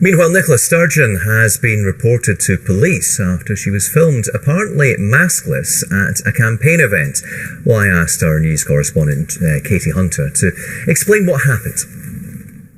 Meanwhile, Nicola Sturgeon has been reported to police after she was filmed apparently maskless at a campaign event. Well, I asked our news correspondent, Katie Hunter, to explain what happened.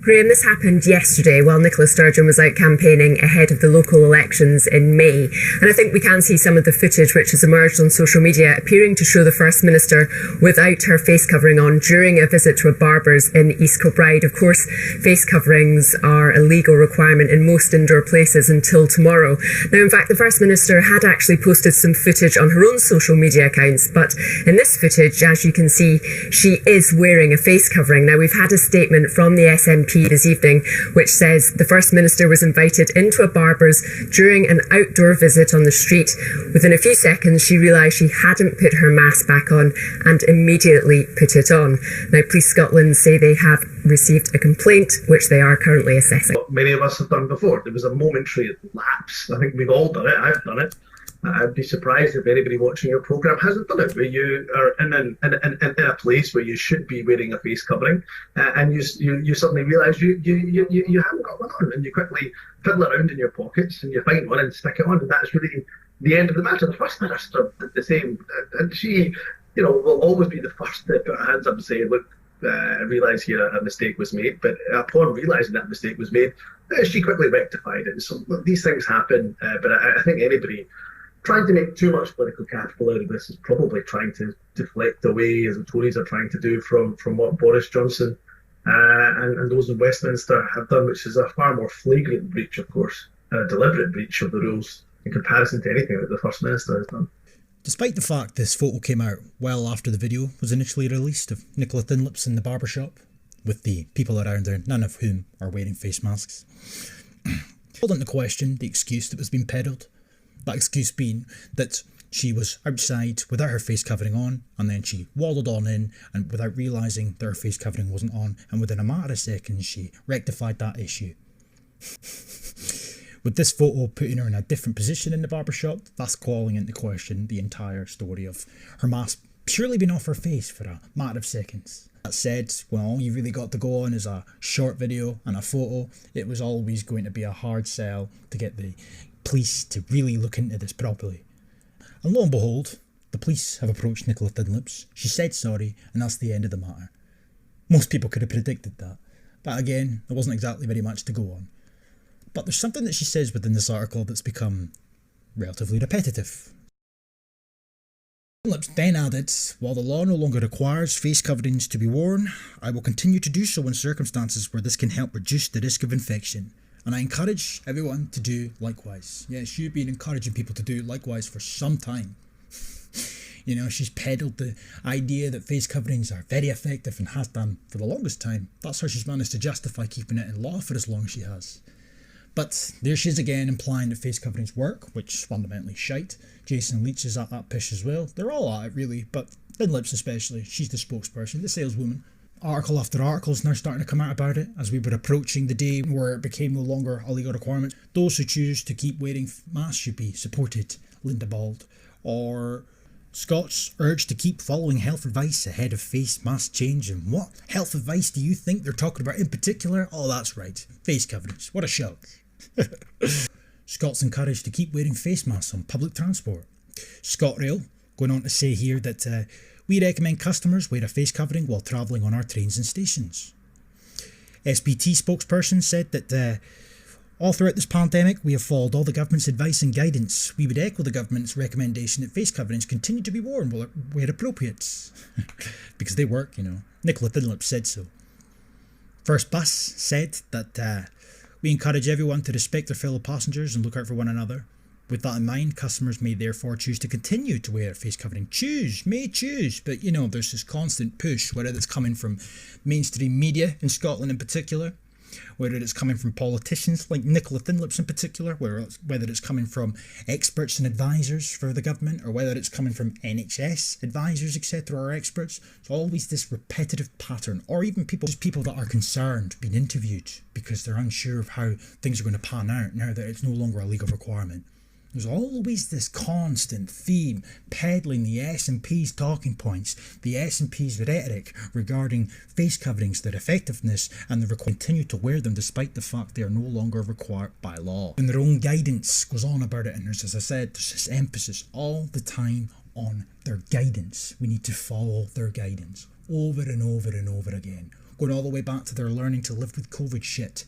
Graham, this happened yesterday while Nicola Sturgeon was out campaigning ahead of the local elections in May. And I think we can see some of the footage which has emerged on social media appearing to show the First Minister without her face covering on during a visit to a barber's in East Kilbride. Of course, face coverings are a legal requirement in most indoor places until tomorrow. Now, in fact, the First Minister had actually posted some footage on her own social media accounts, but in this footage, as you can see, she is wearing a face covering. Now, we've had a statement from the SNP this evening which says the First Minister was invited into a barber's during an outdoor visit on the street. Within a few seconds she realised she hadn't put her mask back on and immediately put it on. Now, Police Scotland say they have received a complaint which they are currently assessing. What many of us have done before. There was a momentary lapse. I think we've all done it. I've done it. I'd be surprised if anybody watching your programme hasn't done it, where you are in a place where you should be wearing a face covering, and you suddenly realise you haven't got one on, and you quickly fiddle around in your pockets and you find one and stick it on, and that's really the end of the matter. The First Minister did the same, and she, will always be the first to put her hands up and say, look, I realise here a mistake was made, but upon realising that mistake was made, she quickly rectified it. So these things happen, but I think anybody trying to make too much political capital out of this is probably trying to deflect away, as the Tories are trying to do, from what Boris Johnson and those in Westminster have done, which is a far more flagrant breach, of course, a deliberate breach of the rules in comparison to anything that the First Minister has done. Despite the fact this photo came out well after the video was initially released of Nicola Thinlips in the barbershop, with the people around there, none of whom are wearing face masks, called into question the excuse that was being peddled. That excuse being that she was outside without her face covering on, and then she waddled on in and without realising that her face covering wasn't on, and within a matter of seconds she rectified that issue. With this photo putting her in a different position in the barbershop, that's calling into question the entire story of her mask purely being off her face for a matter of seconds. That said, when all you really got to go on is a short video and a photo, it was always going to be a hard sell to get the police to really look into this properly. And lo and behold, the police have approached Nicola Thinlips. She said sorry, and that's the end of the matter. Most people could have predicted that, but again, there wasn't exactly very much to go on. But there's something that she says within this article that's become relatively repetitive. Thinlips then added, while the law no longer requires face coverings to be worn, I will continue to do so in circumstances where this can help reduce the risk of infection. And I encourage everyone to do likewise. Yes, you've been encouraging people to do likewise for some time. She's peddled the idea that face coverings are very effective and has done for the longest time. That's how she's managed to justify keeping it in law for as long as she has. But there she is again implying that face coverings work, which is fundamentally shite. Jason Leach is at that pish as well. They're all at it really, but Thinlips especially. She's the spokesperson, the saleswoman. Article after article is now starting to come out about it as we were approaching the day where it became no longer a legal requirement. Those who choose to keep wearing masks should be supported, Linda Bald. Or Scots urged to keep following health advice ahead of face mask change. And what health advice do you think they're talking about in particular? Oh, that's right, face coverings. What a shock. Scots encouraged to keep wearing face masks on public transport. ScotRail going on to say here that we recommend customers wear a face covering while travelling on our trains and stations. SPT spokesperson said that all throughout this pandemic we have followed all the government's advice and guidance. We would echo the government's recommendation that face coverings continue to be worn where appropriate. Because they work, Nicola Thinlips said so. First Bus said that we encourage everyone to respect their fellow passengers and look out for one another. With that in mind, customers may therefore choose to continue to wear a face covering. May choose, but there's this constant push, whether it's coming from mainstream media in Scotland in particular, whether it's coming from politicians like Nicola Thinlips in particular, whether it's coming from experts and advisors for the government, or whether it's coming from NHS advisors, etc., or experts. It's always this repetitive pattern, or even people that are concerned being interviewed because they're unsure of how things are going to pan out now that it's no longer a legal requirement. There's always this constant theme peddling the SNP's talking points, the SNP's rhetoric regarding face coverings, their effectiveness, and the continue to wear them despite the fact they are no longer required by law. And their own guidance goes on about it, and there's, as I said, there's this emphasis all the time on their guidance. We need to follow their guidance over and over and over again, going all the way back to their learning to live with COVID shit.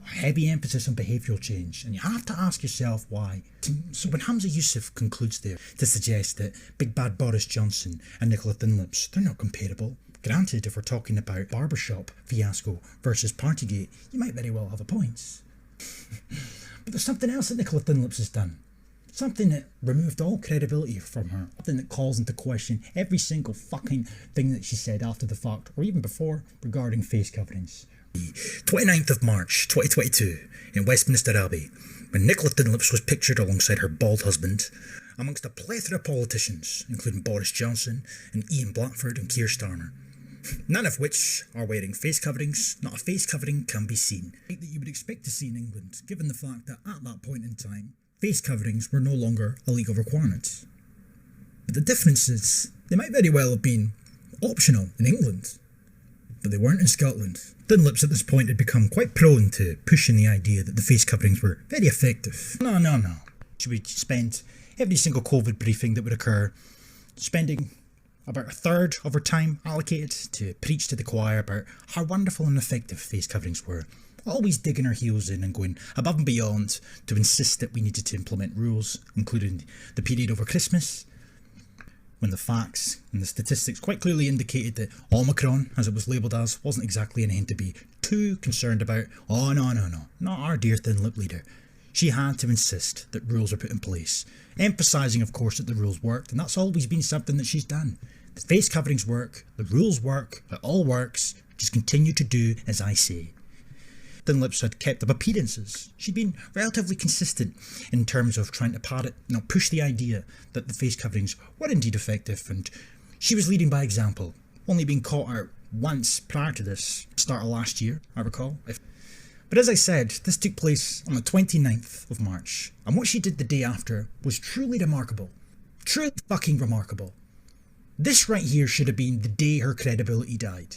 Heavy emphasis on behavioural change, and you have to ask yourself why. So when Hamza Yusuf concludes there to suggest that Big Bad Boris Johnson and Nicola Thinlips, they're not comparable. Granted, if we're talking about barbershop fiasco versus Partygate, you might very well have a point. But there's something else that Nicola Thinlips has done. Something that removed all credibility from her. Something that calls into question every single fucking thing that she said after the fact, or even before, regarding face coverings. 29th of March 2022 in Westminster Abbey, when Nicola Thinlips was pictured alongside her bald husband, amongst a plethora of politicians, including Boris Johnson and Ian Blackford and Keir Starmer, none of which are wearing face coverings. Not a face covering can be seen. That you would expect to see in England, given the fact that at that point in time, face coverings were no longer a legal requirement. But the difference is, they might very well have been optional in England, but they weren't in Scotland. Thinlips at this point had become quite prone to pushing the idea that the face coverings were very effective. No. She would spend every single COVID briefing that would occur, spending about a third of her time allocated to preach to the choir about how wonderful and effective face coverings were. Always digging her heels in and going above and beyond to insist that we needed to implement rules, including the period over Christmas, when the facts and the statistics quite clearly indicated that Omicron, as it was labelled as, wasn't exactly anything to be too concerned about. Oh, no, not our dear thin-lipped leader. She had to insist that rules were put in place, emphasising, of course, that the rules worked, and that's always been something that she's done. The face coverings work, the rules work, it all works, just continue to do as I say. Thinlips had kept up appearances. She'd been relatively consistent in terms of trying to push the idea that the face coverings were indeed effective, and she was leading by example, only being caught out once prior to this, start of last year, I recall. But as I said, this took place on the 29th of March, and what she did the day after was truly remarkable. Truly fucking remarkable. This right here should have been the day her credibility died.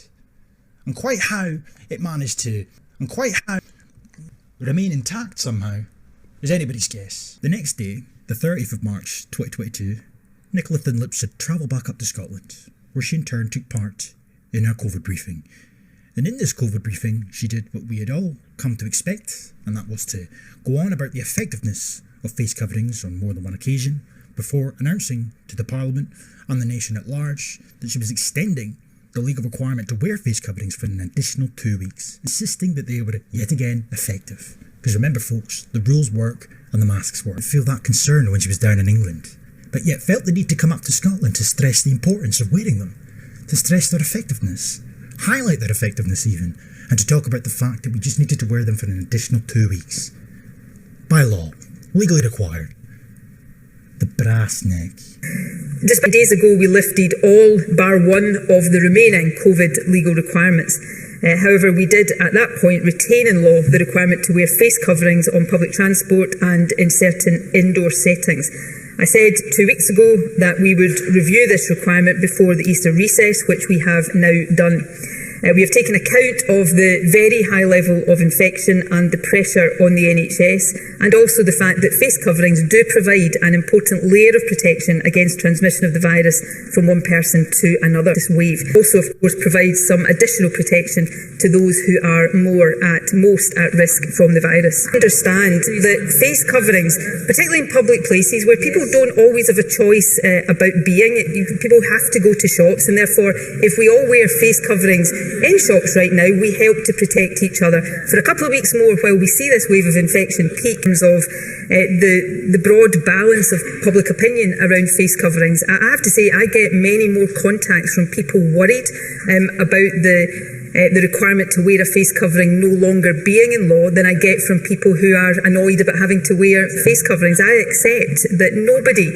And quite how it managed to remain intact somehow is anybody's guess. The next day, the 30th of March 2022, Nicola Thinlips had travelled back up to Scotland, where she in turn took part in her COVID briefing. And in this COVID briefing, she did what we had all come to expect, and that was to go on about the effectiveness of face coverings on more than one occasion, before announcing to the Parliament and the nation at large that she was extending the legal requirement to wear face coverings for an additional 2 weeks, insisting that they were yet again effective. Because remember folks, the rules work and the masks work. I feel that concern when she was down in England, but yet felt the need to come up to Scotland to stress the importance of wearing them, to stress their effectiveness, highlight their effectiveness even, and to talk about the fact that we just needed to wear them for an additional 2 weeks. By law, legally required. The brass neck. Just days ago, we lifted all bar one of the remaining COVID legal requirements. However, we did at that point retain in law the requirement to wear face coverings on public transport and in certain indoor settings. I said 2 weeks ago that we would review this requirement before the Easter recess, which we have now done. We have taken account of the very high level of infection and the pressure on the NHS, and also the fact that face coverings do provide an important layer of protection against transmission of the virus from one person to another. This wave also, of course, provides some additional protection to those who are most at risk from the virus. Understand that face coverings, particularly in public places where people don't always have a choice about being, people have to go to shops, and therefore, if we all wear face coverings in shops right now, we help to protect each other for a couple of weeks more while we see this wave of infection peak. In terms of the broad balance of public opinion around face coverings, I have to say I get many more contacts from people worried about the the requirement to wear a face covering no longer being in law than I get from people who are annoyed about having to wear face coverings. I accept that nobody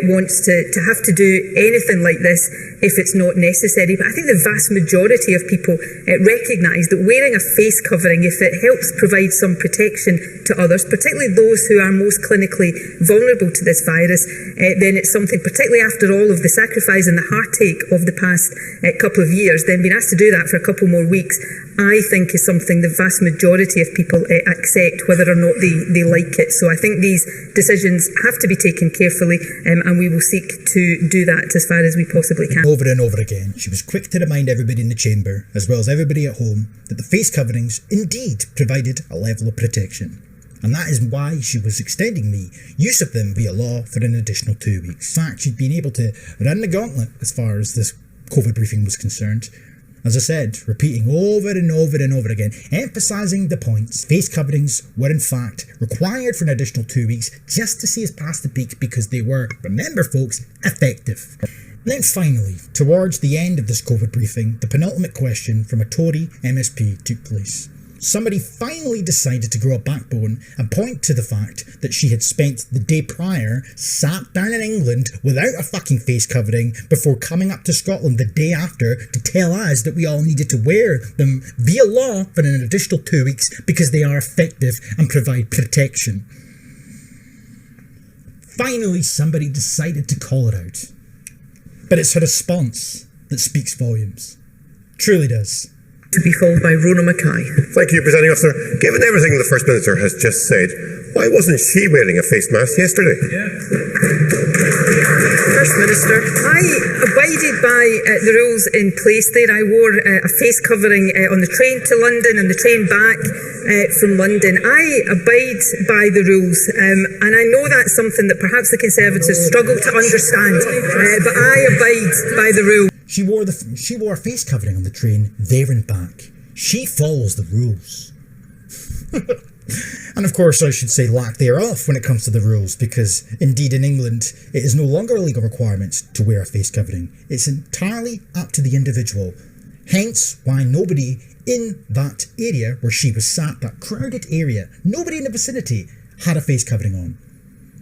wants to have to do anything like this if it's not necessary, but I think the vast majority of people recognise that wearing a face covering, if it helps provide some protection to others, particularly those who are most clinically vulnerable to this virus, then it's something, particularly after all of the sacrifice and the heartache of the past couple of years, then being asked to do that for a couple more weeks, I think is something the vast majority of people accept, whether or not they like it. So I think these decisions have to be taken carefully, and we will seek to do that as far as we possibly can. Over and over again, she was quick to remind everybody in the chamber, as well as everybody at home, that the face coverings indeed provided a level of protection. And that is why she was extending the use of them via law for an additional 2 weeks. In fact, she'd been able to run the gauntlet as far as this COVID briefing was concerned. As I said, repeating over and over and over again, emphasising the points, face coverings were in fact required for an additional 2 weeks just to see us past the peak because they were, remember folks, effective. Then finally, towards the end of this COVID briefing, the penultimate question from a Tory MSP took place. Somebody finally decided to grow a backbone and point to the fact that she had spent the day prior sat down in England without a fucking face covering before coming up to Scotland the day after to tell us that we all needed to wear them via law for an additional 2 weeks because they are effective and provide protection. Finally, somebody decided to call her out. But it's her response that speaks volumes. Truly does. To be followed by Rona Mackay. Thank you, Presiding Officer. Given everything the First Minister has just said, why wasn't she wearing a face mask yesterday? First Minister, I abided by the rules in place there. I wore a face covering on the train to London and the train back from London. I abide by the rules, and I know that's something that perhaps the Conservatives struggle to understand, but I abide by the rules. She wore a face covering on the train there and back. She follows the rules. And of course I should say lack thereof when it comes to the rules, because indeed in England it is no longer a legal requirement to wear a face covering. It's entirely up to the individual. Hence why nobody in that area where she was sat, that crowded area, nobody in the vicinity had a face covering on.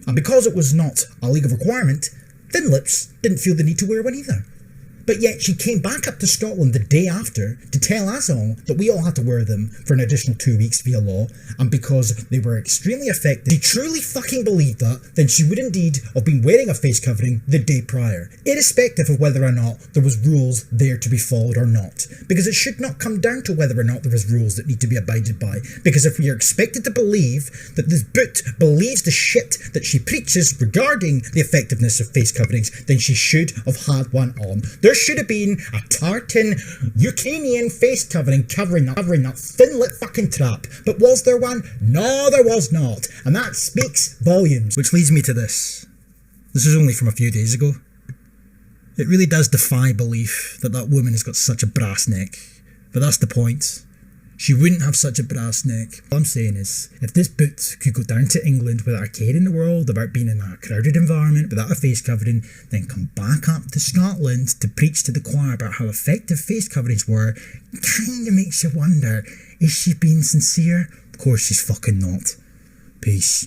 And because it was not a legal requirement, Thin Lips didn't feel the need to wear one either. But yet she came back up to Scotland the day after to tell us all that we all had to wear them for an additional 2 weeks via law, and because they were extremely effective, she truly fucking believed that, then she would indeed have been wearing a face covering the day prior, irrespective of whether or not there was rules there to be followed or not. Because it should not come down to whether or not there was rules that need to be abided by, because if we are expected to believe that this boot believes the shit that she preaches regarding the effectiveness of face coverings, then she should have had one on. There should have been a tartan Ukrainian face covering that thin lip fucking trap. But was there one? No, there was not. And that speaks volumes. Which leads me to this. This is only from a few days ago. It really does defy belief that that woman has got such a brass neck. But that's the point. She wouldn't have such a brass neck. All I'm saying is, if this boot could go down to England without a care in the world about being in a crowded environment without a face covering, then come back up to Scotland to preach to the choir about how effective face coverings were, kinda makes you wonder, is she being sincere? Of course she's fucking not. Peace.